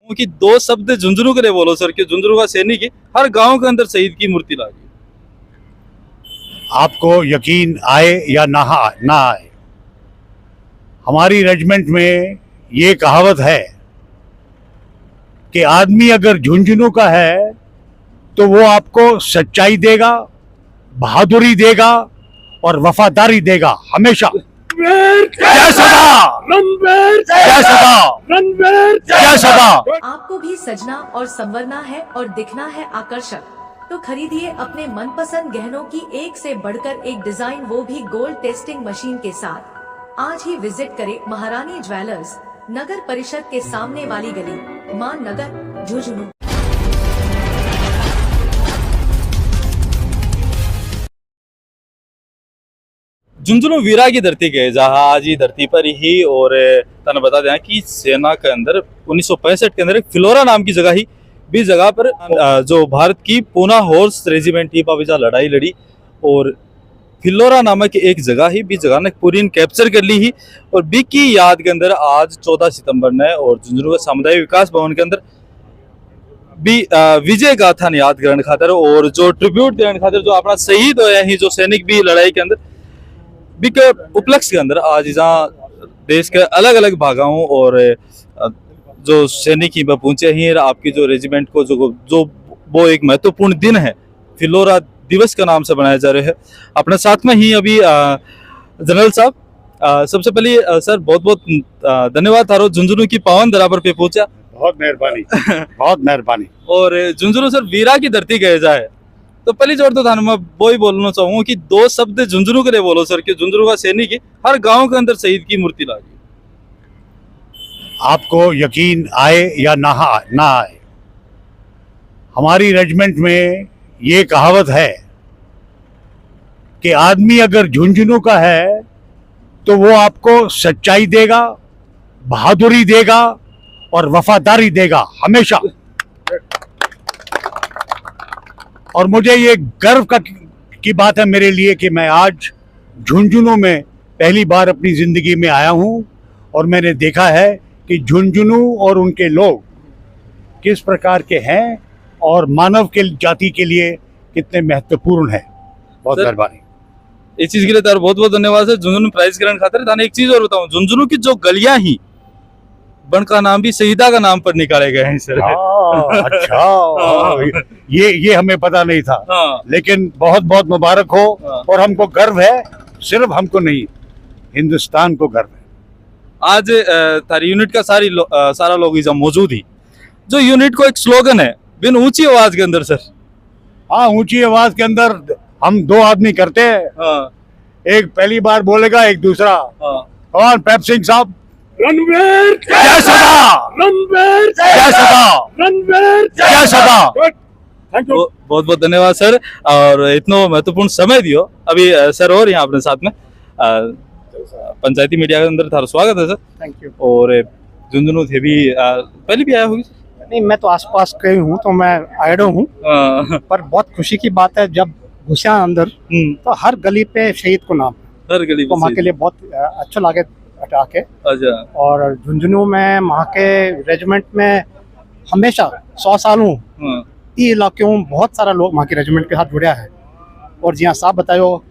कि दो शब्द झुंझुनू के लिए बोलो सर कि झुंझुनू का सैनिक है, हर गांव के अंदर शहीद की मूर्ति लगी। आपको यकीन आए या ना आए, हमारी रेजिमेंट में ये कहावत है कि आदमी अगर झुंझुनू का है तो वो आपको सच्चाई देगा, बहादुरी देगा और वफादारी देगा हमेशा। जय सदा, जय सदा, जय सदा। आपको भी सजना और संवरना है और दिखना है आकर्षक, तो खरीदिए अपने मनपसंद गहनों की एक से बढ़कर एक डिजाइन, वो भी गोल्ड टेस्टिंग मशीन के साथ। आज ही विजिट करें महारानी ज्वेलर्स, नगर परिषद के सामने वाली गली, मान नगर, झुंझुनू। झुंझुनू वीरा की धरती के जहाँ आज ही धरती पर ही। और तने बता दें कि सेना के अंदर 1965 के अंदर एक फिलोरा नाम की जगह ही भी जगह पर जो भारत की पूना हॉर्स रेजिमेंट ही पाविजा लड़ाई लड़ी, और फिलोरा नामक एक जगह ही भी जगह ने पूरी कैप्चर कर ली ही। और बी की याद के अंदर आज 14 सितंबर ने और झुंझुनू के सामुदायिक विकास भवन के अंदर भी विजय गाथा ने याद करने खातर और जो ट्रिब्यूट देने खातर जो अपना शहीद होया ही जो सैनिक भी लड़ाई के अंदर भी के उपलक्ष्य के अंदर आज जहाँ देश के अलग अलग भागों और जो सैनिक ही पहुंचे ही आपकी जो रेजिमेंट को जो वो एक महत्वपूर्ण दिन है फिलोरा दिवस का नाम से बनाया जा रहा है। अपने साथ में ही अभी जनरल साहब, सबसे पहले सर बहुत बहुत धन्यवाद थारो झुंझुनू की पावन धरा पे पहुंचा। बहुत मेहरबानी, बहुत मेहरबानी। और झुंझुनू सर वीरा की धरती कहे जाए तो पहली जोड़ तो थाने मैं वो ही बोलना चाहूंगा कि दो शब्द झुंझुनू के लिए बोलो सर कि झुंझुनू का सैनिक है, हर गांव के अंदर शहीद की मूर्ति लगी। आपको यकीन आए या ना आए, हमारी रेजिमेंट में ये कहावत है कि आदमी अगर झुंझुनू का है तो वो आपको सच्चाई देगा, बहादुरी देगा और वफादारी देगा हमेशा। और मुझे ये गर्व की बात है मेरे लिए कि मैं आज झुंझुनू में पहली बार अपनी ज़िंदगी में आया हूँ और मैंने देखा है कि झुंझुनू और उनके लोग किस प्रकार के हैं और मानव के जाति के लिए कितने महत्वपूर्ण है। बहुत मेहरबानी। इस चीज के लिए तार बहुत बहुत धन्यवाद है। झुंझुनू प्राइज ग्रहण खातिर थाने एक चीज और बताऊं, झुंझुनू की जो गलियां ही बन का नाम भी शहीदा का नाम पर निकाले गए हैं सर। अच्छा, ये हमें पता नहीं था। लेकिन बहुत बहुत मुबारक हो। और हमको गर्व है, सिर्फ हमको नहीं हिंदुस्तान को गर्व है। आज तारी यूनिट का सारा लोग इस मौजूद ही, जो यूनिट को एक स्लोगन है बिन ऊंची आवाज के अंदर सर। हाँ, ऊंची आवाज के अंदर हम दो आदमी करते हैं। एक पहली बार बोलेगा, एक दूसरा। कौन? पैप सिंह साहब। रणवीर जय सदा, रणवीर जय सदा, रणवीर जय सदा। बहुत बहुत धन्यवाद सर, और इतना महत्वपूर्ण समय दियो। अभी सर और यहाँ अपने साथ में पंचायती मीडिया के अंदर थारा स्वागत है सर। Thank you. और झुंझुनू थे भी पहले भी आया होगी? नहीं, मैं तो आसपास के हूँ, तो मैं आयडो हूँ। पर बहुत खुशी की बात है, जब घुसा अंदर तो हर गली पे शहीद को नाम, हर गली तो वहाँ के लिए बहुत अच्छा लगे हटा के। अच्छा। और झुंझुनू में वहाँ के रेजिमेंट में हमेशा 100 सालों ये इलाकों में बहुत सारा लोग वहाँ के रेजिमेंट के साथ जुड़े हैं। और जी हाँ, साहब बतायो,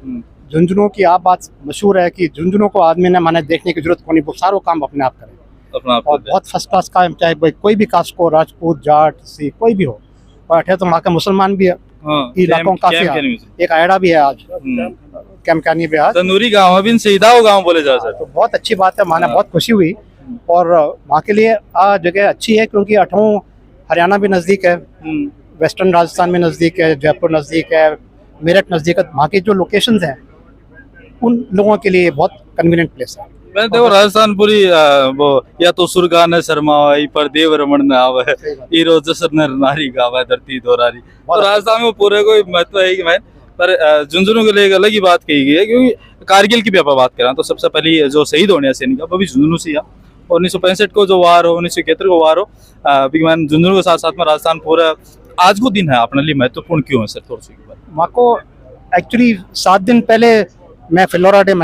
झुंझुनू की आप बात मशहूर है कि झुंझुनू को आदमी ने माने देखने की जरूरत नहीं, वो सारो काम अपने आप करे और बहुत फर्स्ट क्लास काम, चाहे कोई भी कास्ट को, राजपूत, जाट, सिख कोई भी हो। और अठे तो वहाँ के मुसलमान भी है इलाकों काफी, एक आयड़ा भी है आज, कैमकानी भी है, तंदूरी गाँव भी शहीदा गाँव बोले जा सर। तो बहुत अच्छी बात है, माना बहुत खुशी हुई। और वहाँ के लिए जगह अच्छी है क्योंकि अठों हरियाणा भी नजदीक है, वेस्टर्न राजस्थान में नजदीक है, जयपुर नजदीक है, मेरठ नजदीक है। वहाँ की जो लोकेशंस हैं उन लोगों के लिए बहुत कन्वीनियंट प्लेस है। मैं देखो राजस्थान पूरी वो या तो सुरगा ने शर्मा पर देव रमन ने आवे, हीरो जसर ने नारी गावे धरती दोरारी। तो राजस्थान में पूरे कोई महत्व है कि मैं, पर झुंझुनू के लिए एक अलग ही बात कही गई है क्योंकि कारगिल की भी आप बात करें तो सबसे पहले जो शहीद होने सैनिक वो भी झुंझुनू से। और 1965 को जो वार हो, 1971 को वार हो, झुंझुनू के साथ साथ में राजस्थान पूरा आज को दिन है अपने लिए महत्वपूर्ण क्यों है सर? थोड़ा सी वहाँ को एक्चुअली 7 दिन पहले मैं फिलोरा डे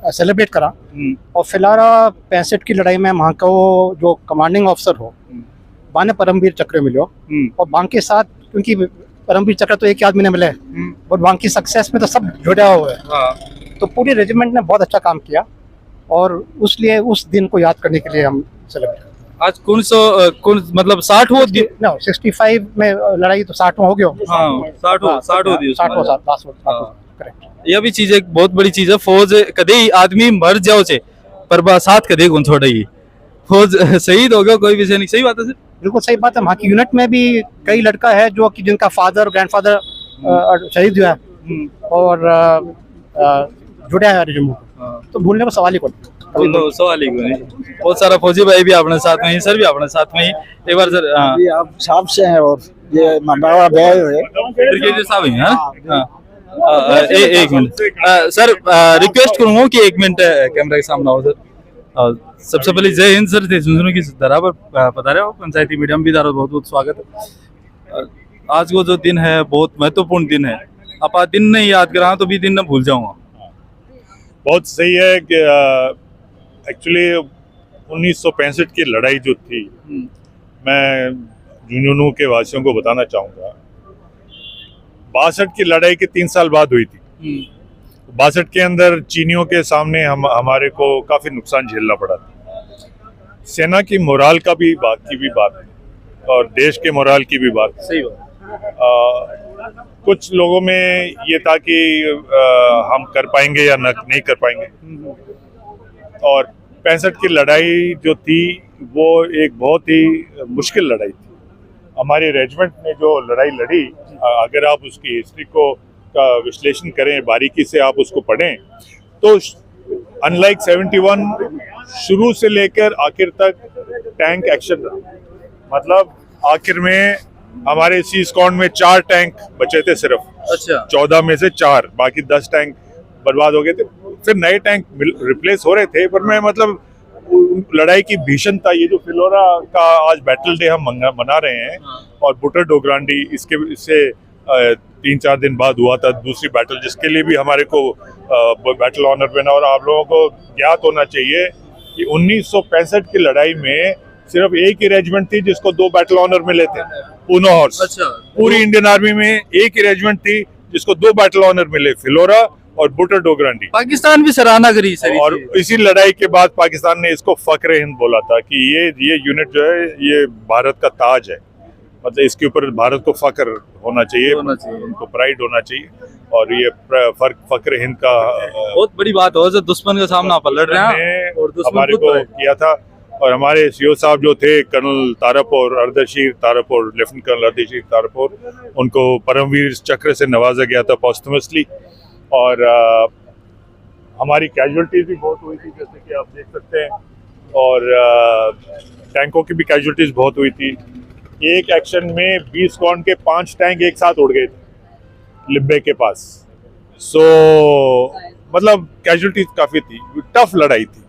सेलिब्रेट करा। और फिलोरा 65 की लड़ाई में वहाँ का जो कमांडिंग ऑफिसर हो बाने परमवीर चक्र मिलो और बाकी साथ, क्योंकि परमवीर चक्र तो एक ही आदमी ने मिले और बाकी सक्सेस में तो सब जुड़ा हुआ है। हाँ। तो पूरी रेजिमेंट ने बहुत अच्छा काम किया और उसलिए उस दिन को याद करने के लिए हम सेलिब्रेट। आज कौन मतलब 60 हो दी 65 में लड़ाई तो 60 हो गया। हाँ 60 हो दी 60 हाँ। करेक्ट। यह भी चीज एक बहुत बड़ी चीज है। फौज कदे आदमी मर जाओ छे पर साथ कदे कौन छोड़ेगी। फौज शहीद हो गया कोई विषय नहीं। सही बात है सर, बिल्कुल सही बात है। वहाँ की यूनिट में भी कई लड़का है जो कि जिनका फादर ग्रैंडफादर शहीद हुआ है और जुड़ा है रेजिमेंट, तो भूलने का सवाल ही कोई सवाल ही नहीं। बहुत सारा फौजी भाई भी अपने साथ में ही, सर भी अपने साथ में ही। एक बार सर अभी आप साहब से हैं और ये बड़ा बैग है ब्रिगेडियर साहब ही हैं। हाँ। एक मिनट सर, रिक्वेस्ट करूंगा कि 1 मिनट कैमरा के सामने आओ सर। सबसे पहले जय हिंद सर। झुंझुनू की धरा पर पता रहे हो, पंचायती मीडिया में भी बहुत बहुत स्वागत है। आज वो जो दिन है बहुत महत्वपूर्ण दिन है। आप आज दिन नहीं याद करा तो भी दिन न भूल जाऊंगा। बहुत सही है कि एक्चुअली 1965 की लड़ाई जो थी, मैं झुंझुनू के वासियों को बताना चाहूँगा। 62 की लड़ाई के 3 साल बाद हुई थी। 62 के अंदर चीनियों के सामने हमारे को काफ़ी नुकसान झेलना पड़ा था। सेना की मोराल की भी बात है और देश के मोराल की भी बात। सही बात। कुछ लोगों में ये था कि हम कर पाएंगे या नहीं कर पाएंगे। और 65 की लड़ाई जो थी वो एक बहुत ही मुश्किल लड़ाई थी। हमारी रेजिमेंट ने जो लड़ाई लड़ी, अगर आप उसकी हिस्ट्री को का विश्लेषण करें, बारीकी से आप उसको पढ़ें, तो अनलाइक 71 शुरू से लेकर आखिर तक टैंक एक्शन रहा। मतलब आखिर में हमारे सी स्क्वाड में 4 टैंक बचे थे सिर्फ। अच्छा। 14 में से 4, बाकी 10 टैंक बर्बाद हो गए थे। फिर नए टैंक रिप्लेस हो रहे थे, पर मैं मतलब लड़ाई की भीषणता, ये जो फिलोरा का आज बैटल डे हम मना रहे हैं और बुटर डोगरांडी इससे 3-4 दिन बाद हुआ था दूसरी बैटल, जिसके लिए भी हमारे को बैटल ऑनर मिला। और आप लोगों को ज्ञात होना चाहिए कि 1965 की लड़ाई में सिर्फ एक ही रेजिमेंट थी जिसको 2 बैटल ऑनर मिले थे, पूना हॉर्स। अच्छा। पूरी इंडियन आर्मी में एक ही रेजिमेंट थी जिसको 2 बैटल ऑनर मिले, फिलोरा और बुटर डोगरांडी। पाकिस्तान भी सराहना करी सर। और इसी लड़ाई के बाद पाकिस्तान ने इसको फक्र हिंद बोला था कि ये यूनिट जो है ये भारत का ताज है। मतलब इसके ऊपर भारत को फक्र होना चाहिए, उनको प्राइड होना चाहिए। और ये फक्र हिंद का बहुत बड़ी बात हो, दुश्मन का सामना पर लड़ रहे हैं और दुश्मन हमारे को किया था। और हमारे सीओ साहब जो थे colonel Tarapore, Ardeshir Tarapore, lieutenant colonel Ardeshir Tarapore, उनको परमवीर चक्र से नवाजा गया था पॉस्टमसली। और हमारी कैजुअलिटीज भी बहुत हुई थी, जैसे कि आप देख सकते हैं। और टैंकों की भी कैजुअलिटीज बहुत हुई थी। एक एक्शन में 20 स्क्वाड के 5 टैंक एक साथ उड़ गए थे लिब्बे के पास। सो मतलब कैजुअलिटीज काफ़ी थी, टफ लड़ाई थी।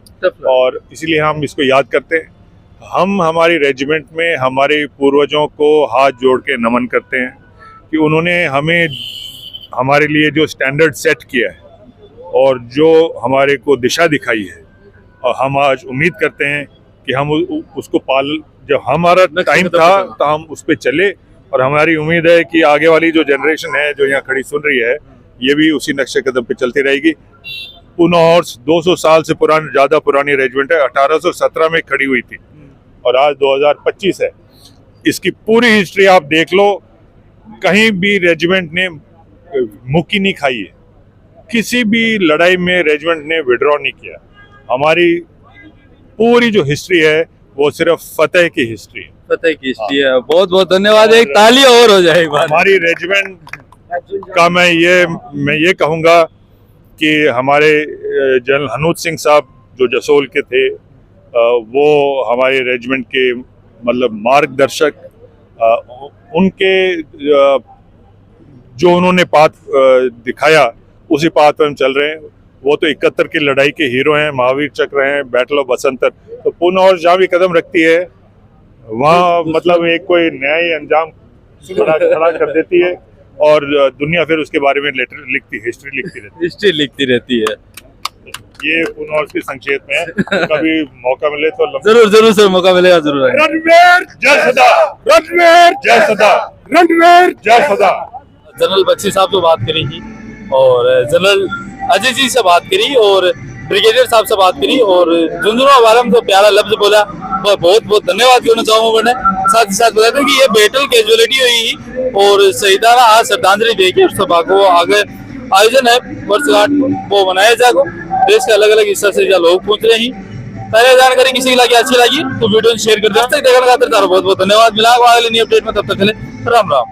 और इसीलिए हम इसको याद करते हैं। हम हमारी रेजिमेंट में हमारे पूर्वजों को हाथ जोड़ के नमन करते हैं कि उन्होंने हमें हमारे लिए जो स्टैंडर्ड सेट किया है और जो हमारे को दिशा दिखाई है, और हम आज उम्मीद करते हैं कि हम उसको जब हमारा टाइम था तो हम उस पर चले। और हमारी उम्मीद है कि आगे वाली जो जनरेशन है जो यहाँ खड़ी सुन रही है, ये भी उसी नक्शे कदम पे चलती रहेगी। पूना हॉर्स 200 साल से ज़्यादा पुरानी रेजिमेंट है। 1817 में खड़ी हुई थी और आज 2025 है। इसकी पूरी हिस्ट्री आप देख लो, कहीं भी रेजिमेंट ने मुक्की नहीं खाई है। किसी भी लड़ाई में रेजिमेंट ने विड्रॉ नहीं किया। हमारी पूरी जो हिस्ट्री है वो सिर्फ फतेह की हिस्ट्री है। फतेह की हिस्ट्री है। बहुत बहुत धन्यवाद। एक ताली और हो जाए। हमारी रेजिमेंट का मैं ये कहूँगा कि हमारे जनरल हनूत सिंह साहब जो जसोल के थे, वो हमारे रेजिमेंट के मतलब मार्गदर्शक, उनके जो उन्होंने पाथ दिखाया उसी पाथ पर हम चल रहे हैं। वो तो 71 की लड़ाई के हीरो हैं, महावीर चक्र हैं, बैटल ऑफ बसंतर। तो पूना और जहाँ भी कदम रखती है वहाँ मतलब एक कोई नया ही अंजाम खड़ा कर देती है और दुनिया फिर उसके बारे में हिस्ट्री लिखती रहती है। ये पूर्ण की संक्षेप में है। कभी मौका मिले तो जरूर जरूर सर, मौका मिलेगा जरूर आएंगे। रणवीर जय सदा, रणवीर जय सदा, रणवीर जय सदा। जनरल बख्शी साहब से बात करी ही और जनरल अजय जी से बात करी और ब्रिगेडियर साहब से बात करी और झुंझुनू वाले में तो प्यारा लफ्ज बोला, बहुत बहुत धन्यवाद कहना चाहूंगा मैंने। साथ ही साथ बता दूं कि ये बैटल कैजुअलिटी हुई और शहीदाना आज श्रद्धांजलि देगी और सभा को आगे आयोजन है वर्षगांठ वो मनाया जाएगा। देश के अलग अलग हिस्से से लोग पहुंच रहे हैं। पहले जानकारी किसी की लगी अच्छी लगी तो वीडियो शेयर कर दो। देखने का बहुत बहुत धन्यवाद। मिला अगले नई अपडेट में, तब तक के लिए राम राम।